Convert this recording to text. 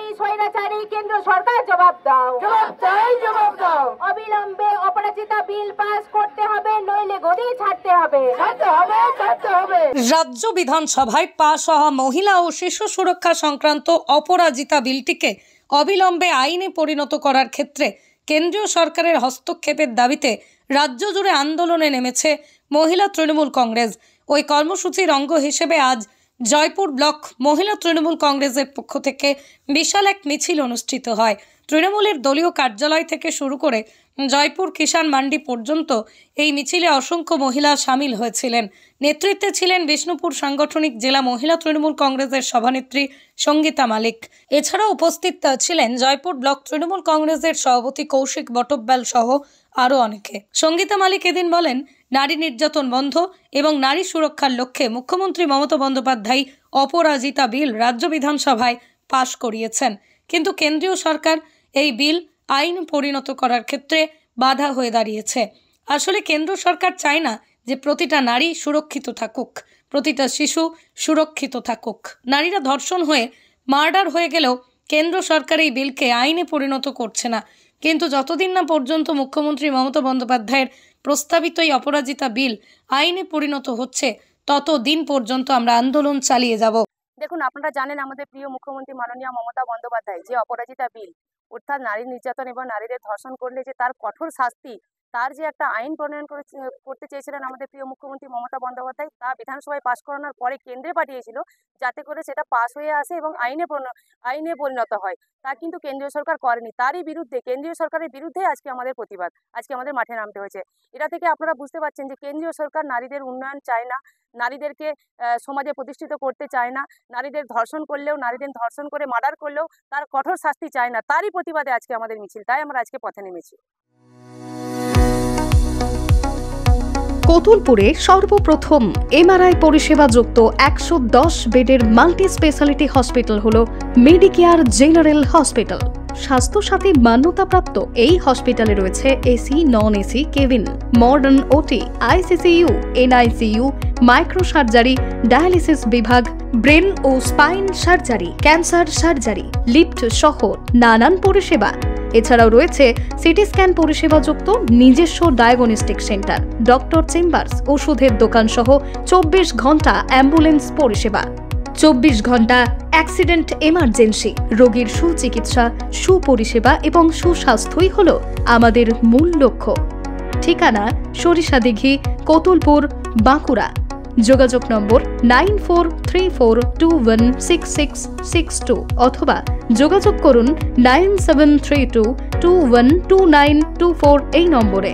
এই স্বৈরাচারী কেন্দ্র সরকার জবাব দাও, জবাব চাই, জবাব দাও। অবিলম্বে অপরাজিতা বিল পাস করতে হবে, নইলে গদি ছাড়তে হবে, ছাড়তে হবে, ছাড়তে হবে। রাজ্য বিধানসভায় পাশ হওয়া মহিলা ও শিশু সুরক্ষা সংক্রান্ত অপরাজিতা বিলটিকে অবিলম্বে আইনে পরিণত করার ক্ষেত্রে কেন্দ্রীয় সরকারের হস্তক্ষেপের দাবিতে রাজ্য জুড়ে আন্দোলনে নেমেছে মহিলা তৃণমূল কংগ্রেস। ওই কর্মসূচির অঙ্গ হিসেবে আজ জয়পুর ব্লক মহিলা তৃণমূল কংগ্রেসের পক্ষ থেকে বিশাল এক মিছিল অনুষ্ঠিত হয়। তৃণমূলের দলীয় কার্যালয় থেকে শুরু করে জয়পুর কিষাণ মান্ডি পর্যন্ত এই মিছিলে অসংখ্য মহিলা সামিল হয়েছিলেন। নেতৃত্বে ছিলেন বিষ্ণুপুর সাংগঠনিক জেলা মহিলা তৃণমূল কংগ্রেসের সভানেত্রী সঙ্গীতা মালিক। এছাড়াও উপস্থিত ছিলেন জয়পুর ব্লক তৃণমূল কংগ্রেসের সভাপতি কৌশিক বটব্যাল সহ আরও অনেকে। সঙ্গীতা মালিক এদিন বলেন, নারী নির্যাতন বন্ধ এবং নারী সুরক্ষার লক্ষ্যে মুখ্যমন্ত্রী মমতা বন্দ্যোপাধ্যায় অপরাজিতা বিল রাজ্য বিধানসভায় পাশ করিয়েছেন, কিন্তু কেন্দ্রীয় সরকার এই বিল আইন পরিণত করার ক্ষেত্রে বাধা হয়ে দাঁড়িয়েছে। আসলে কেন্দ্র সরকার চায় না যে প্রতিটা নারী সুরক্ষিত থাকুক, প্রতিটা শিশু সুরক্ষিত থাকুক। নারীরা ধর্ষণ হয়ে মার্ডার হয়ে গেলেও কেন্দ্র সরকার এই বিলকে আইনে পরিণত করছে না। কিন্তু যতদিন না পর্যন্ত মুখ্যমন্ত্রী মমতা বন্দ্যোপাধ্যায়ের প্রস্তাবিত এই অপরাজিতা বিল আইনে পরিণত হচ্ছে, ততদিন পর্যন্ত আমরা আন্দোলন চালিয়ে যাব। দেখুন, আপনারা জানেন আমাদের প্রিয় মুখ্যমন্ত্রী মাননীয় মমতা বন্দ্যোপাধ্যায় যে অপরাজিতা বিল অর্থাৎ নারী নির্যাতন এবং নারীদের ধর্ষণ করলে যে তার কঠোর শাস্তি, তার যে একটা আইন প্রণয়ন করতে চেয়েছিলেন আমাদের প্রিয় মুখ্যমন্ত্রী মমতা বন্দ্যোপাধ্যায়, তা বিধানসভায় পাশ করানোর পরে কেন্দ্রে পাঠিয়েছিল যাতে করে সেটা পাশ হয়ে আসে এবং আইনে পরিণত হয়। তা কিন্তু কেন্দ্রীয় সরকার করেনি। তারই বিরুদ্ধে, কেন্দ্রীয় সরকারের বিরুদ্ধে আজকে আমাদের প্রতিবাদ, আজকে আমাদের মাঠে নামতে হয়েছে। এটা থেকে আপনারা বুঝতে পারছেন যে কেন্দ্রীয় সরকার নারীদের উন্নয়ন চায় না, নারীদেরকে সমাজে প্রতিষ্ঠিত করতে চায় না, নারীদের ধর্ষণ করলেও, নারীদের ধর্ষণ করে মার্ডার করলেও তার কঠোর শাস্তি চায় না। তারই প্রতিবাদে আজকে আমাদের মিছিল, তাই আমরা আজকে পথে নেমেছি। কতুলপুরে সর্বপ্রথম এমআরআই পরিষেবা যুক্ত 110 বেডের মাল্টি স্পেশালিটি হসপিটাল হল মেডিকেয়ার জেনারেল হসপিটাল। স্বাস্থ্যসাথী মান্যতাপ্রাপ্ত এই হসপিটালে রয়েছে AC, non AC cabin, modern OT, ICCU, NICU, micro surgery, dialysis বিভাগ, ব্রেন ও spine surgery, cancer surgery, lift সহ নানান পরিষেবা। এছাড়াও রয়েছে সিটি স্ক্যান পরিষেবাযুক্ত নিজস্ব ডায়াগনস্টিক সেন্টার, ডক্টর চেম্বার্স, ওষুধের দোকান সহ 24 ঘন্টা অ্যাম্বুলেন্স পরিষেবা, 24 ঘন্টা অ্যাক্সিডেন্ট এমার্জেন্সি। রোগীর সুচিকিৎসা, সুপরিষেবা এবং সুস্বাস্থ্যই হল আমাদের মূল লক্ষ্য। ঠিকানা সরিষাদিঘি, কতুলপুর, বাঁকুড়া। যোগাযোগ নম্বর 9434216662 অথবা যোগাযোগ করুন 9732212924 এই নম্বরে।